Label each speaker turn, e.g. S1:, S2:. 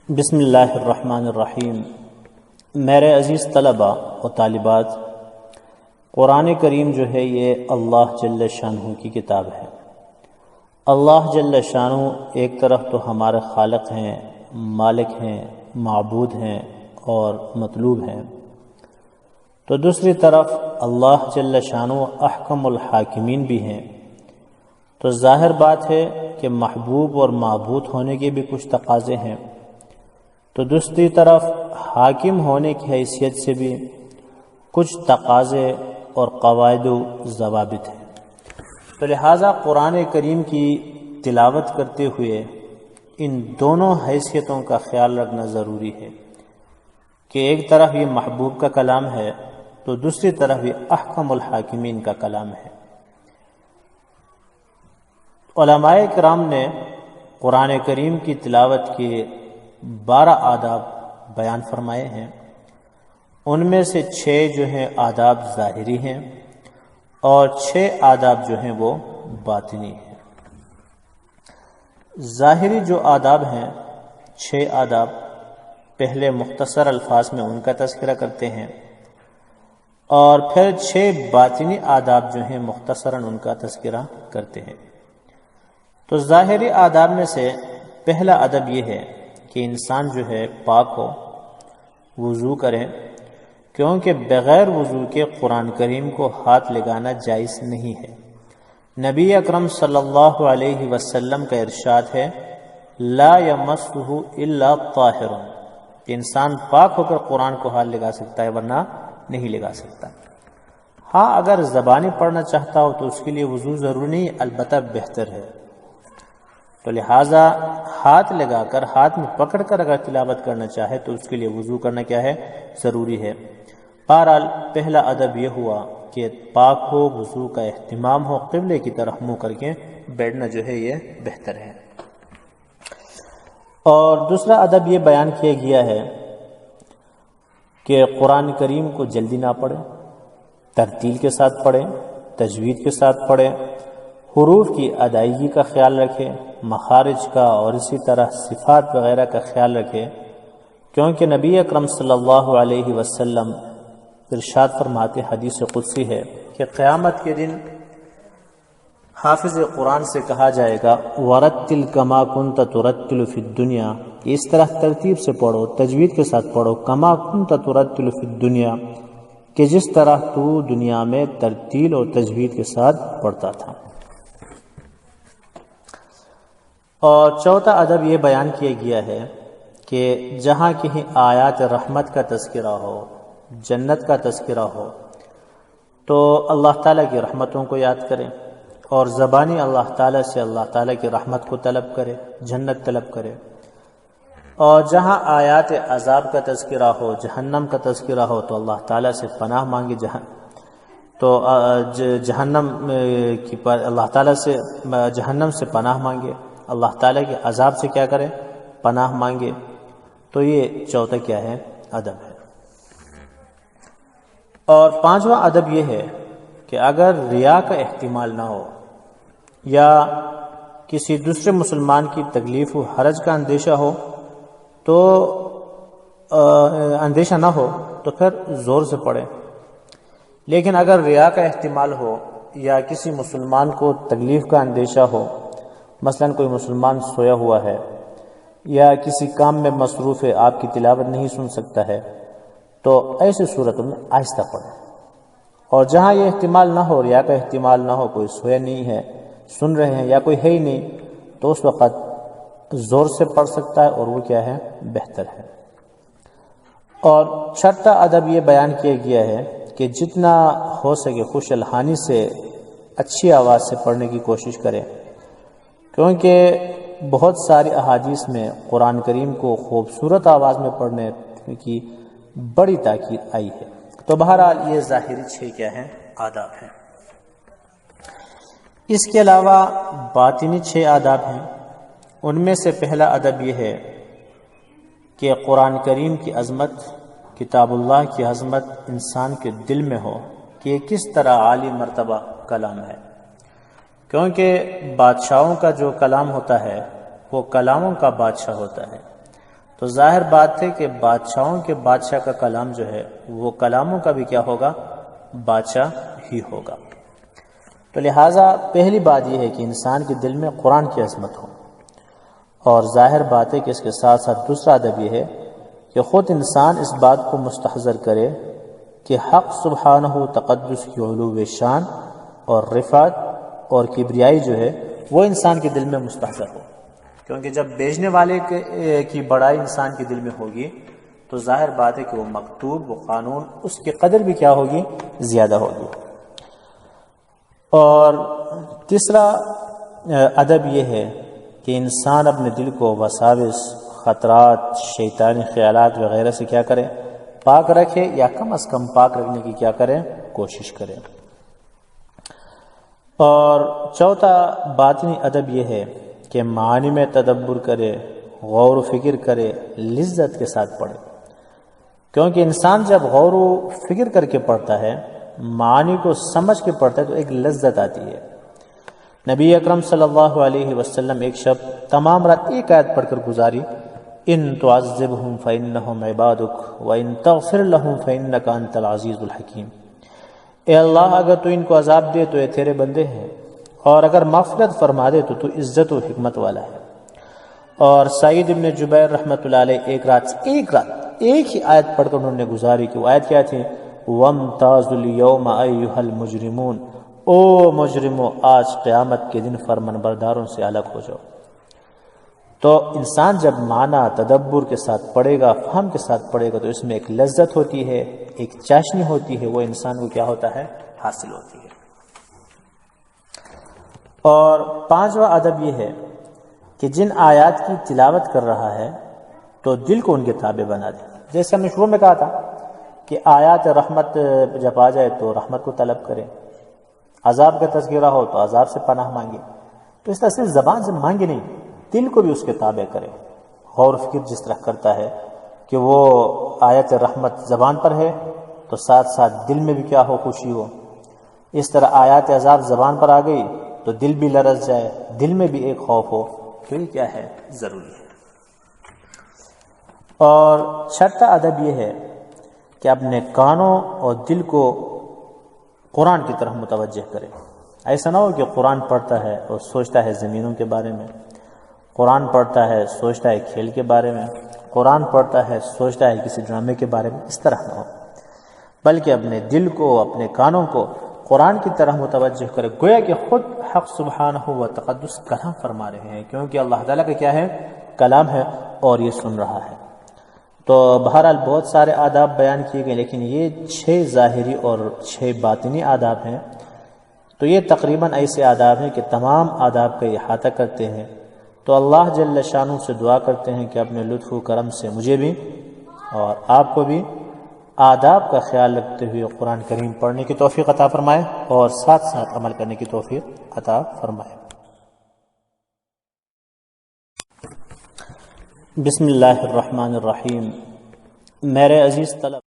S1: بسم اللہ الرحمن الرحیم۔ میرے عزیز طلباء و طالبات، قرآن کریم جو ہے یہ اللہ جل شانہ کی کتاب ہے۔ اللہ جل شانہ ایک طرف تو ہمارے خالق ہیں، مالک ہیں، معبود ہیں اور مطلوب ہیں، تو دوسری طرف اللہ جل شانہ احکم الحاکمین بھی ہیں۔ تو ظاہر بات ہے کہ محبوب اور معبود ہونے کے بھی کچھ تقاضے ہیں، تو دوسری طرف حاکم ہونے کی حیثیت سے بھی کچھ تقاضے اور قواعد و ضوابط ہیں۔ تو لہٰذا قرآن کریم کی تلاوت کرتے ہوئے ان دونوں حیثیتوں کا خیال رکھنا ضروری ہے کہ ایک طرف یہ محبوب کا کلام ہے تو دوسری طرف یہ احکم الحاکمین کا کلام ہے۔ علماء کرام نے قرآن کریم کی تلاوت کے 12 آداب بیان فرمائے ہیں، ان میں سے 6 جو ہیں آداب ظاہری ہیں اور 6 آداب جو ہیں وہ باطنی ہیں۔ ظاہری جو آداب ہیں 6 آداب، پہلے مختصر الفاظ میں ان کا تذکرہ کرتے ہیں اور پھر 6 باطنی آداب جو ہیں مختصراً ان کا تذکرہ کرتے ہیں۔ تو ظاہری آداب میں سے پہلا ادب یہ ہے کہ انسان جو ہے پاک ہو، وضو کریں، کیونکہ بغیر وضو کے قرآن کریم کو ہاتھ لگانا جائز نہیں ہے۔ نبی اکرم صلی اللہ علیہ وسلم کا ارشاد ہے، لا یمسہ الا طاہر، کہ انسان پاک ہو کر قرآن کو ہاتھ لگا سکتا ہے ورنہ نہیں لگا سکتا۔ ہاں، اگر زبانی پڑھنا چاہتا ہو تو اس کے لیے وضو ضروری نہیں، البتہ بہتر ہے۔ تو لہٰذا ہاتھ لگا کر، ہاتھ میں پکڑ کر اگر تلاوت کرنا چاہے تو اس کے لیے وضو کرنا کیا ہے؟ ضروری ہے۔ بہرحال پہلا ادب یہ ہوا کہ پاک ہو، وضو کا اہتمام ہو، قبلے کی طرف منہ کر کے بیٹھنا جو ہے یہ بہتر ہے۔ اور دوسرا ادب یہ بیان کیا گیا ہے کہ قرآن کریم کو جلدی نہ پڑھے، ترتیل کے ساتھ پڑھے، تجوید کے ساتھ پڑھے، حروف کی ادائیگی کا خیال رکھے، مخارج کا اور اسی طرح صفات وغیرہ کا خیال رکھے، کیونکہ نبی اکرم صلی اللہ علیہ وسلم ارشاد فرماتے، حدیث قدسی ہے کہ قیامت کے دن حافظ قرآن سے کہا جائے گا، وَرَتِّلْ كَمَا كُنْتَ تُرَتِّلُ فِي الدُّنْيَا، کہ اس طرح ترتیب سے پڑھو، تجوید کے ساتھ پڑھو، كَمَا كُنْتَ تُرَتِّلُ فِي الدُّنْيَا، کہ جس طرح تو دنیا میں ترتیل اور تجوید کے ساتھ پڑھتا تھا۔ اور چوتھا ادب یہ بیان کیا گیا ہے کہ جہاں کہیں آیات رحمت کا تذکرہ ہو، جنت کا تذکرہ ہو، تو اللہ تعالیٰ کی رحمتوں کو یاد کریں اور زبانی اللہ تعالیٰ سے اللہ تعالیٰ کی رحمت کو طلب کرے، جنت طلب کرے۔ اور جہاں آیات عذاب کا تذکرہ ہو، جہنم کا تذکرہ ہو، تو اللہ تعالیٰ سے پناہ مانگے، جہنم کی اللہ تعالیٰ سے جہنم سے پناہ مانگے، اللہ تعالیٰ کے عذاب سے کیا کرے؟ پناہ مانگے۔ تو یہ چوتھا کیا ہے؟ ادب ہے۔ اور پانچواں ادب یہ ہے کہ اگر ریا کا احتمال نہ ہو یا کسی دوسرے مسلمان کی تکلیف و حرج کا اندیشہ ہو تو اندیشہ نہ ہو تو پھر زور سے پڑھے، لیکن اگر ریا کا احتمال ہو یا کسی مسلمان کو تکلیف کا اندیشہ ہو، مثلا کوئی مسلمان سویا ہوا ہے یا کسی کام میں مصروف ہے، آپ کی تلاوت نہیں سن سکتا ہے، تو ایسی صورت میں آہستہ پڑھیں۔ اور جہاں یہ احتمال نہ ہو، ریا کا احتمال نہ ہو، کوئی سویا نہیں ہے، سن رہے ہیں یا کوئی ہے ہی نہیں، تو اس وقت زور سے پڑھ سکتا ہے اور وہ کیا ہے؟ بہتر ہے۔ اور چھٹا ادب یہ بیان کیا گیا ہے کہ جتنا ہو سکے خوش الحانی سے، اچھی آواز سے پڑھنے کی کوشش کریں، کیونکہ بہت ساری احادیث میں قرآن کریم کو خوبصورت آواز میں پڑھنے کی بڑی تاکید آئی ہے۔ تو بہرحال یہ ظاہری 6 کیا ہیں؟ آداب ہیں۔ اس کے علاوہ باطنی 6 آداب ہیں، ان میں سے پہلا ادب یہ ہے کہ قرآن کریم کی عظمت، کتاب اللہ کی عظمت انسان کے دل میں ہو کہ یہ کس طرح عالی مرتبہ کلام ہے، کیونکہ بادشاہوں کا جو کلام ہوتا ہے وہ کلاموں کا بادشاہ ہوتا ہے، تو ظاہر بات ہے کہ بادشاہوں کے بادشاہ کا کلام جو ہے وہ کلاموں کا بھی کیا ہوگا؟ بادشاہ ہی ہوگا۔ تو لہٰذا پہلی بات یہ ہے کہ انسان کے دل میں قرآن کی عظمت ہو، اور ظاہر بات ہے کہ اس کے ساتھ ساتھ دوسرا ادب یہ ہے کہ خود انسان اس بات کو مستحضر کرے کہ حق سبحانہ تقدس کی علو شان اور رفعت اور کبریائی جو ہے وہ انسان کے دل میں مستحضر ہو، کیونکہ جب بیچنے والے کی بڑائی انسان کے دل میں ہوگی تو ظاہر بات ہے کہ وہ مکتوب، وہ قانون، اس کی قدر بھی کیا ہوگی؟ زیادہ ہوگی۔ اور تیسرا ادب یہ ہے کہ انسان اپنے دل کو وساوس، خطرات، شیطانی خیالات وغیرہ سے کیا کرے؟ پاک رکھے، یا کم از کم پاک رکھنے کی کیا کرے؟ کوشش کرے۔ اور چوتھا باطنی ادب یہ ہے کہ معانی میں تدبر کرے، غور و فکر کرے، لذت کے ساتھ پڑھے، کیونکہ انسان جب غور و فکر کر کے پڑھتا ہے، معانی کو سمجھ کے پڑھتا ہے، تو ایک لذت آتی ہے۔ نبی اکرم صلی اللہ علیہ وسلم ایک شب تمام رات ایک آیت پڑھ کر گزاری، ان تعذبہم فإنہم عبادک وإن تغفر لہم فإنک انت العزیز الحکیم۔ اے اللہ، اگر تو ان کو عذاب دے تو یہ تیرے بندے ہیں، اور اگر مغفرت فرما دے تو تو عزت و حکمت والا ہے۔ اور سعید ابن جبیر رحمۃ اللہ علیہ ایک رات ایک ہی آیت پڑھ کر انہوں نے گزاری کہ وہ آیت کیا تھی؟ وَامْتَازُوا الْيَوْمَ أَيُّهَا الْمُجْرِمُونَ، او مجرمو، آج قیامت کے دن فرمان برداروں سے الگ ہو جاؤ۔ تو انسان جب معنی تدبر کے ساتھ پڑھے گا، فہم کے ساتھ پڑھے گا، تو اس میں ایک لذت ہوتی ہے، ایک چاشنی ہوتی ہے، وہ انسان کو کیا ہوتا ہے؟ حاصل ہوتی ہے۔ اور پانچواں ادب یہ ہے کہ جن آیات کی تلاوت کر رہا ہے تو دل کو ان کے تابع بنا دے۔ جیسے ہم نے شروع میں کہا تھا کہ آیات رحمت جب آ جائے تو رحمت کو طلب کرے، عذاب کا تذکرہ ہو تو عذاب سے پناہ مانگے۔ تو اس طرح صرف زبان سے مانگے نہیں، دل کو بھی اس کے تابع کرے، غور و فکر جس طرح کرتا ہے کہ وہ آیت رحمت زبان پر ہے تو ساتھ ساتھ دل میں بھی کیا ہو؟ خوشی ہو۔ اس طرح آیات عذاب زبان پر آ گئی تو دل بھی لرز جائے، دل میں بھی ایک خوف ہو، تو یہ کیا ہے؟ ضروری ہے۔ اور چھٹا ادب یہ ہے کہ اپنے کانوں اور دل کو قرآن کی طرف متوجہ کرے۔ ایسا نہ ہو کہ قرآن پڑھتا ہے اور سوچتا ہے زمینوں کے بارے میں، قرآن پڑھتا ہے سوچتا ہے کھیل کے بارے میں، قرآن پڑھتا ہے سوچتا ہے کسی ڈرامے کے بارے میں، اس طرح نہ ہو، بلکہ اپنے دل کو، اپنے کانوں کو قرآن کی طرح متوجہ کرے، گویا کہ خود حق سبحانہ و تقدس کلام فرما رہے ہیں، کیونکہ اللہ تعالیٰ کا کیا ہے؟ کلام ہے، اور یہ سن رہا ہے۔ تو بہرحال بہت سارے آداب بیان کیے گئے، لیکن یہ 6 ظاہری اور 6 باطنی آداب ہیں، تو یہ تقریباً ایسے آداب ہیں کہ تمام آداب کا احاطہ کرتے ہیں۔ تو اللہ جل شانہ سے دعا کرتے ہیں کہ اپنے لطف و کرم سے مجھے بھی اور آپ کو بھی آداب کا خیال رکھتے ہوئے قرآن کریم پڑھنے کی توفیق عطا فرمائے، اور ساتھ ساتھ عمل کرنے کی توفیق عطا فرمائے۔ بسم اللہ الرحمن الرحیم۔ میرے عزیز طلب